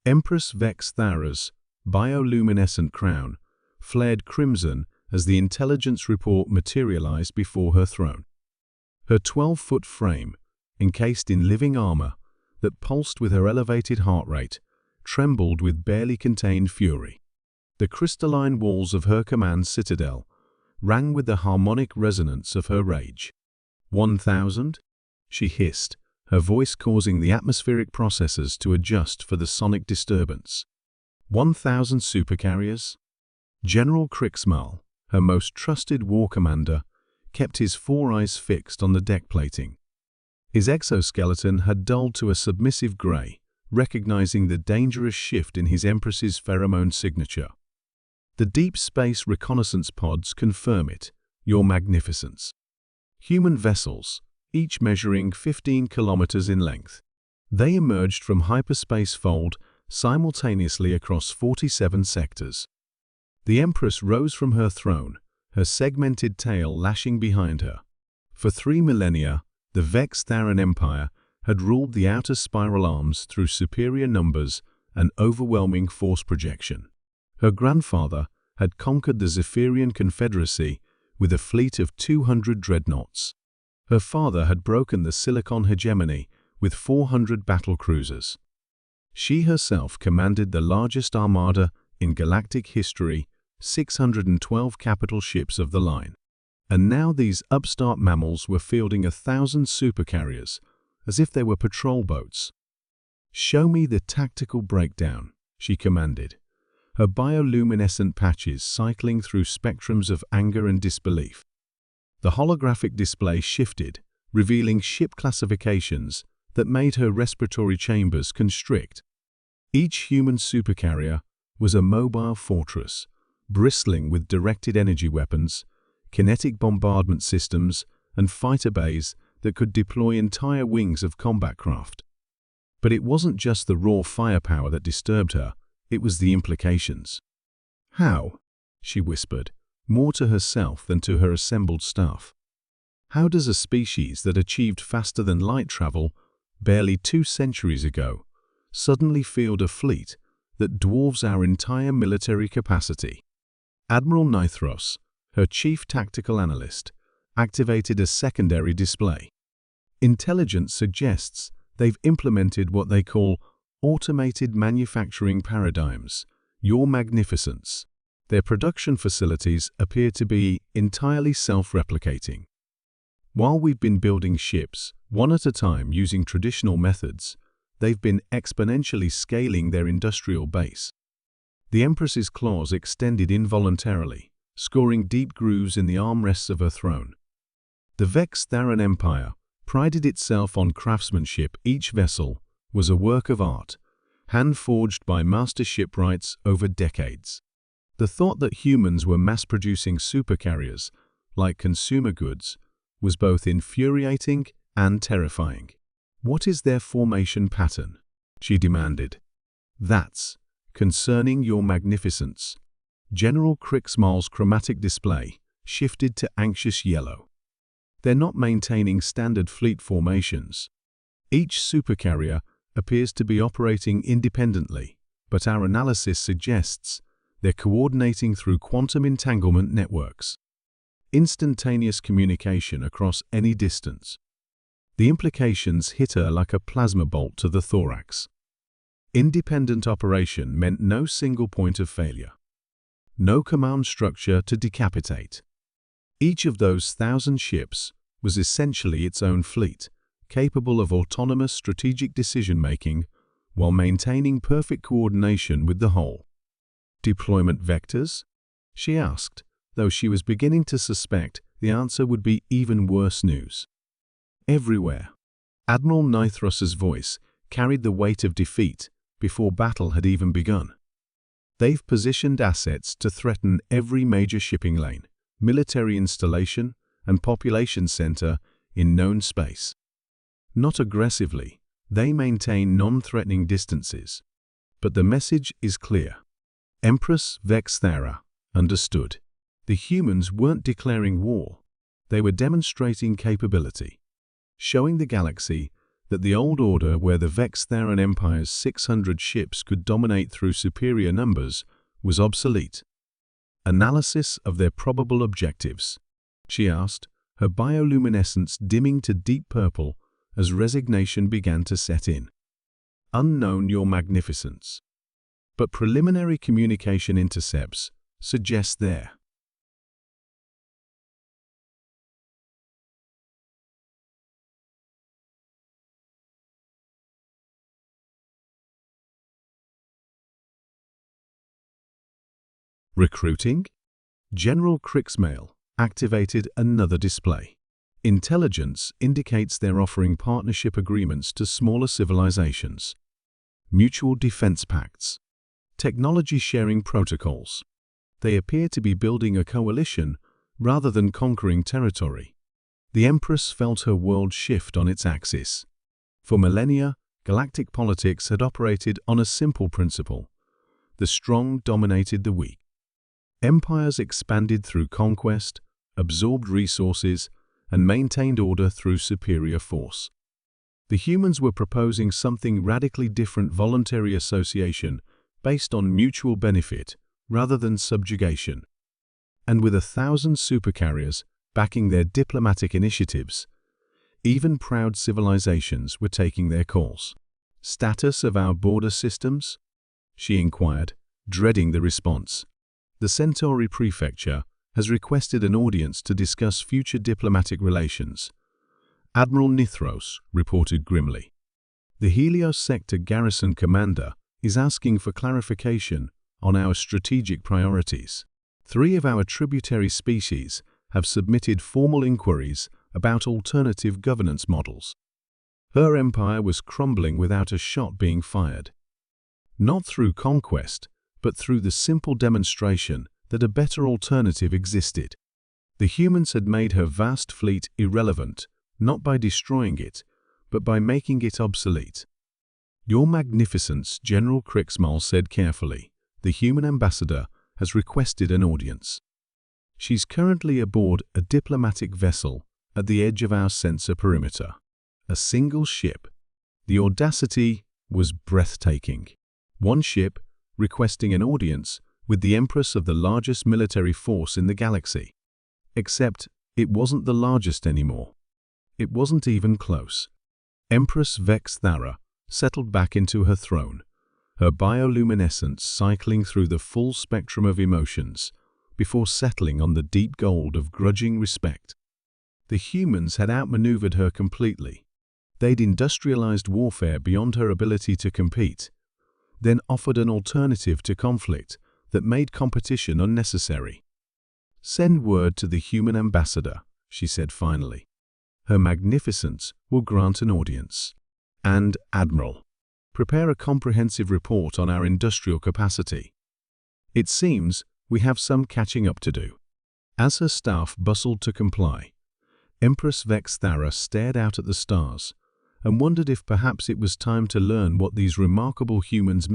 Empress Vex Thara's bioluminescent crown flared crimson as the intelligence report materialized before her throne. Her 12-foot frame, encased in living armor that pulsed with her elevated heart rate, trembled with barely contained fury. The crystalline walls of her command citadel rang with the harmonic resonance of her rage. 1,000? She hissed, her voice causing the atmospheric processors to adjust for the sonic disturbance. 1,000 supercarriers? General Kriegsmal, her most trusted war commander, kept his four eyes fixed on the deck plating. His exoskeleton had dulled to a submissive gray, recognizing the dangerous shift in his Empress's pheromone signature. The deep space reconnaissance pods confirm it, Your Magnificence. Human vessels, each measuring 15 kilometers in length. They emerged from hyperspace fold simultaneously across 47 sectors. The Empress rose from her throne, her segmented tail lashing behind her. For 3 millennia, the Vex Tharan Empire had ruled the outer spiral arms through superior numbers and overwhelming force projection. Her grandfather had conquered the Zephyrian Confederacy with a fleet of 200 dreadnoughts. Her father had broken the Silicon hegemony with 400 battle cruisers. She herself commanded the largest armada in galactic history, 612 capital ships of the line. And now these upstart mammals were fielding 1,000 supercarriers, as if they were patrol boats. "Show me the tactical breakdown," she commanded, her bioluminescent patches cycling through spectrums of anger and disbelief. The holographic display shifted, revealing ship classifications that made her respiratory chambers constrict. Each human supercarrier was a mobile fortress, bristling with directed energy weapons, kinetic bombardment systems, and fighter bays that could deploy entire wings of combat craft. But it wasn't just the raw firepower that disturbed her, it was the implications. "How?" she whispered, more to herself than to her assembled staff. "How does a species that achieved faster than light travel barely 2 centuries ago suddenly field a fleet that dwarfs our entire military capacity?" Admiral Nithros, her chief tactical analyst, activated a secondary display. Intelligence suggests they've implemented what they call automated manufacturing paradigms, Your Magnificence. Their production facilities appear to be entirely self-replicating. While we've been building ships, one at a time using traditional methods, they've been exponentially scaling their industrial base. The Empress's claws extended involuntarily, scoring deep grooves in the armrests of her throne. The Vex Tharan Empire prided itself on craftsmanship. Each vessel was a work of art, hand-forged by master shipwrights over decades. The thought that humans were mass-producing supercarriers, like consumer goods, was both infuriating and terrifying. "What is their formation pattern?" she demanded. "That's concerning Your Magnificence." General Kriegsmal's chromatic display shifted to anxious yellow. "They're not maintaining standard fleet formations. Each supercarrier appears to be operating independently, but our analysis suggests they're coordinating through quantum entanglement networks. Instantaneous communication across any distance." The implications hit her like a plasma bolt to the thorax. Independent operation meant no single point of failure. No command structure to decapitate. Each of those 1,000 ships was essentially its own fleet, capable of autonomous strategic decision-making while maintaining perfect coordination with the whole. "Deployment vectors?" she asked, though she was beginning to suspect the answer would be even worse news. "Everywhere." Admiral Nithros's voice carried the weight of defeat before battle had even begun. "They've positioned assets to threaten every major shipping lane, military installation, and population center in known space. Not aggressively, they maintain non-threatening distances. But the message is clear. Empress Vex Thara understood. The humans weren't declaring war. They were demonstrating capability, showing the galaxy that the old order where the Vextharan Empire's 600 ships could dominate through superior numbers was obsolete. Analysis of their probable objectives, she asked, her bioluminescence dimming to deep purple as resignation began to set in. Unknown, Your Magnificence. But preliminary communication intercepts suggest there. Recruiting? General Kriegsmail activated another display. Intelligence indicates they're offering partnership agreements to smaller civilizations. Mutual defense pacts. Technology sharing protocols. They appear to be building a coalition rather than conquering territory. The Empress felt her world shift on its axis. For millennia, galactic politics had operated on a simple principle. The strong dominated the weak. Empires expanded through conquest, absorbed resources, and maintained order through superior force. The humans were proposing something radically different: voluntary association based on mutual benefit rather than subjugation. And with 1,000 supercarriers backing their diplomatic initiatives, even proud civilizations were taking their calls. Status of our border systems? She inquired, dreading the response. The Centauri Prefecture has requested an audience to discuss future diplomatic relations. Admiral Nithros reported grimly. The Helios Sector Garrison Commander is asking for clarification on our strategic priorities. 3 of our tributary species have submitted formal inquiries about alternative governance models. Her empire was crumbling without a shot being fired. Not through conquest, but through the simple demonstration that a better alternative existed. The humans had made her vast fleet irrelevant, not by destroying it, but by making it obsolete. Your Magnificence, General Kriegsmail said carefully, the human ambassador has requested an audience. She's currently aboard a diplomatic vessel at the edge of our sensor perimeter. A single ship. The audacity was breathtaking. One ship requesting an audience with the Empress of the largest military force in the galaxy. Except it wasn't the largest anymore. It wasn't even close. Empress Vexthara settled back into her throne, her bioluminescence cycling through the full spectrum of emotions before settling on the deep gold of grudging respect. The humans had outmaneuvered her completely. They'd industrialized warfare beyond her ability to compete, then offered an alternative to conflict that made competition unnecessary. Send word to the human ambassador, she said finally. Her Magnificence will grant an audience. And, Admiral, prepare a comprehensive report on our industrial capacity. It seems we have some catching up to do. As her staff bustled to comply, Empress Vexthara stared out at the stars and wondered if perhaps it was time to learn what these remarkable humans